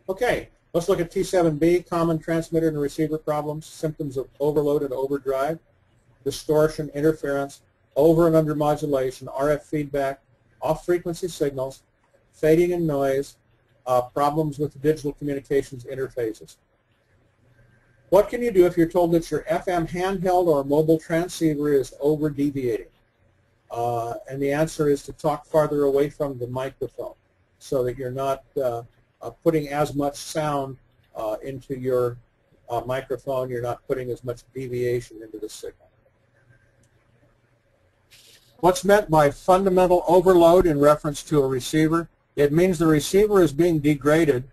Okay, let's look at T7B, common transmitter and receiver problems, symptoms of overload and overdrive, distortion, interference, over and under modulation, RF feedback, off-frequency signals, fading and noise, problems with the digital communications interfaces. What can you do if you're told that your FM handheld or mobile transceiver is over-deviating? And the answer is to talk farther away from the microphone so that you're not putting as much sound into your microphone, you're not putting as much deviation into the signal. What's meant by fundamental overload in reference to a receiver? It means the receiver is being degraded,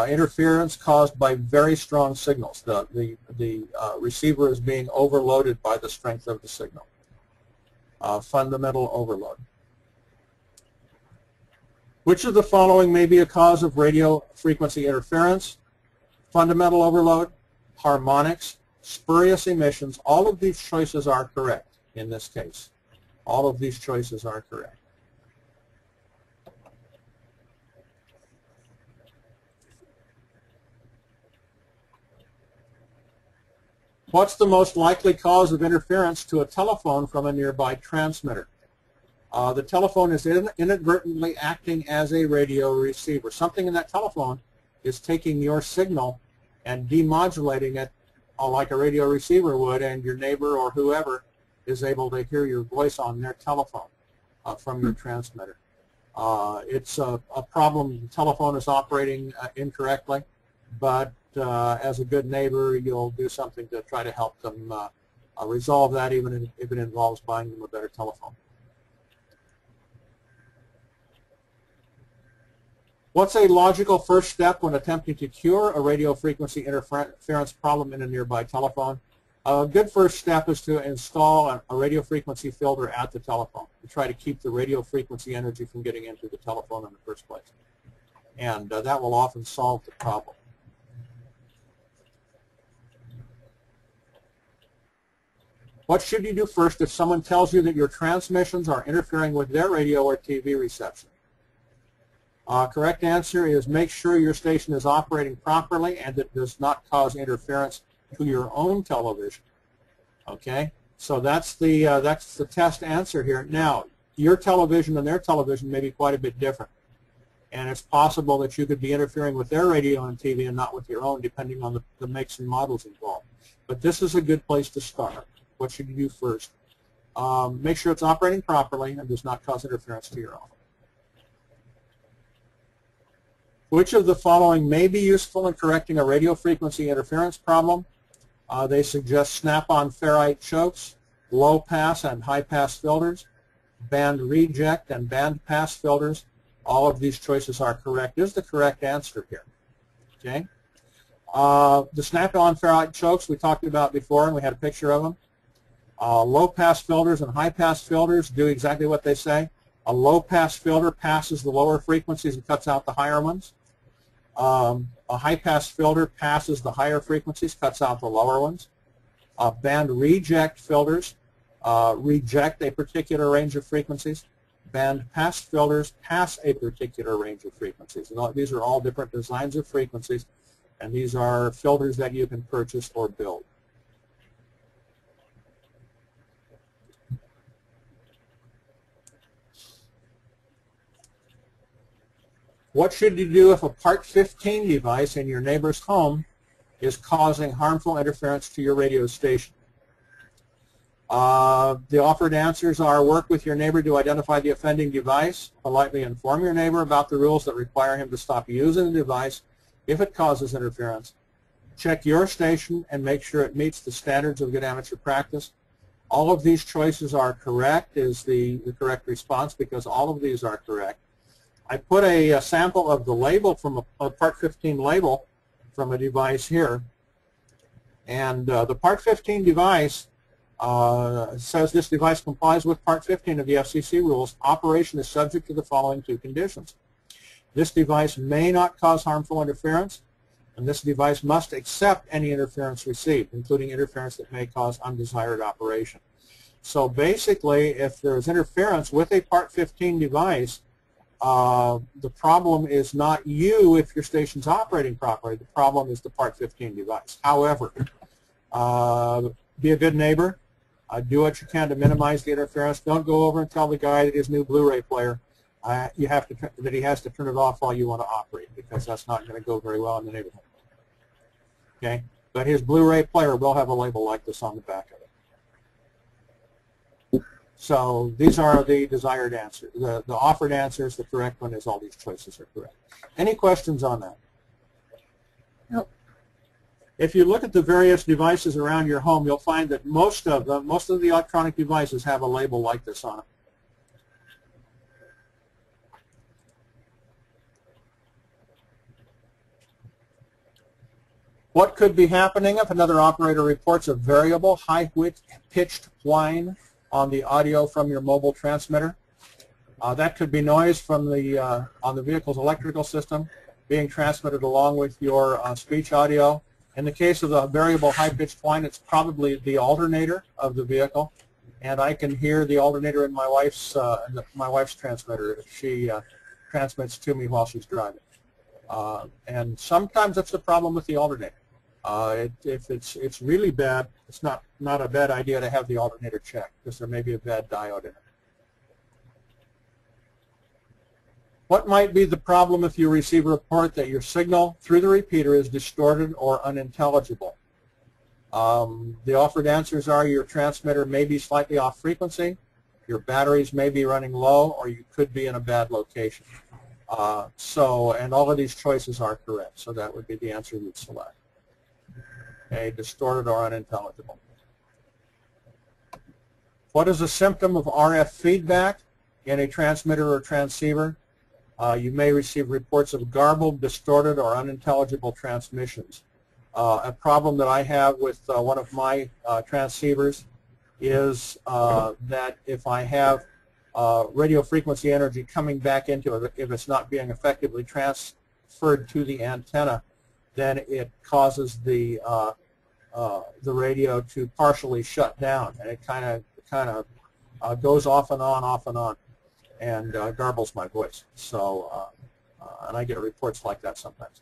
interference caused by very strong signals. The receiver is being overloaded by the strength of the signal. Fundamental overload. Which of the following may be a cause of radio frequency interference? Fundamental overload, harmonics, spurious emissions. All of these choices are correct in this case. All of these choices are correct. What's the most likely cause of interference to a telephone from a nearby transmitter? The telephone is inadvertently acting as a radio receiver. Something in that telephone is taking your signal and demodulating it like a radio receiver would, and your neighbor or whoever is able to hear your voice on their telephone from your transmitter. It's a problem. The telephone is operating incorrectly, but as a good neighbor, you'll do something to try to help them resolve that, even if it involves buying them a better telephone. What's a logical first step when attempting to cure a radio frequency interference problem in a nearby telephone? A good first step is to install a radio frequency filter at the telephone to try to keep the radio frequency energy from getting into the telephone in the first place. And that will often solve the problem. What should you do first if someone tells you that your transmissions are interfering with their radio or TV reception? Correct answer is make sure your station is operating properly and it does not cause interference to your own television. Okay, so that's the test answer here. Now, your television and their television may be quite a bit different, and it's possible that you could be interfering with their radio and TV and not with your own, depending on the makes and models involved. But this is a good place to start. What should you do first? Make sure it's operating properly and does not cause interference to your own. Which of the following may be useful in correcting a radio frequency interference problem? They suggest snap-on ferrite chokes, low-pass and high-pass filters, band reject and band-pass filters. All of these choices are correct. Is the correct answer here. Okay. The snap-on ferrite chokes we talked about before, and we had a picture of them. Low-pass filters and high-pass filters do exactly what they say. A low-pass filter passes the lower frequencies and cuts out the higher ones. A high-pass filter passes the higher frequencies, cuts out the lower ones. Band reject filters reject a particular range of frequencies. Band pass filters pass a particular range of frequencies. And these are all different designs of frequencies, and these are filters that you can purchase or build. What should you do if a Part 15 device in your neighbor's home is causing harmful interference to your radio station? The offered answers are: work with your neighbor to identify the offending device, politely inform your neighbor about the rules that require him to stop using the device if it causes interference, check your station and make sure it meets the standards of good amateur practice. All of these choices are correct is the correct response, because all of these are correct. I put a sample of the label from a Part 15 label from a device here, and the Part 15 device says this device complies with Part 15 of the FCC rules. Operation is subject to the following two conditions. This device may not cause harmful interference, and this device must accept any interference received, including interference that may cause undesired operation. So basically, if there is interference with a Part 15 device, the problem is not you if your station's operating properly. The problem is the Part 15 device. However, be a good neighbor. Do what you can to minimize the interference. Don't go over and tell the guy that his new Blu-ray player that he has to turn it off while you want to operate, because that's not going to go very well in the neighborhood. Okay, but his Blu-ray player will have a label like this on the back of it. So these are the desired answers. The offered answers. The correct one is all these choices are correct. Any questions on that? Nope. If you look at the various devices around your home, you'll find that most of the electronic devices have a label like this on it. What could be happening if another operator reports a variable high-pitched whine on the audio from your mobile transmitter? That could be noise from on the vehicle's electrical system being transmitted along with your speech audio. In the case of the variable high-pitched whine, it's probably the alternator of the vehicle, and I can hear the alternator in my wife's transmitter if she transmits to me while she's driving. And sometimes that's the problem with the alternator. If it's really bad, it's not a bad idea to have the alternator checked, because there may be a bad diode in it. What might be the problem if you receive a report that your signal through the repeater is distorted or unintelligible? The offered answers are your transmitter may be slightly off frequency, your batteries may be running low, or you could be in a bad location. And all of these choices are correct, so that would be the answer you'd select. Okay, distorted or unintelligible. What is a symptom of RF feedback in a transmitter or transceiver? You may receive reports of garbled, distorted, or unintelligible transmissions. A problem that I have with one of my transceivers is that if I have radio frequency energy coming back into it, if it's not being effectively transferred to the antenna, then it causes the radio to partially shut down, and it kind of goes off and on, and garbles my voice. So, and I get reports like that sometimes.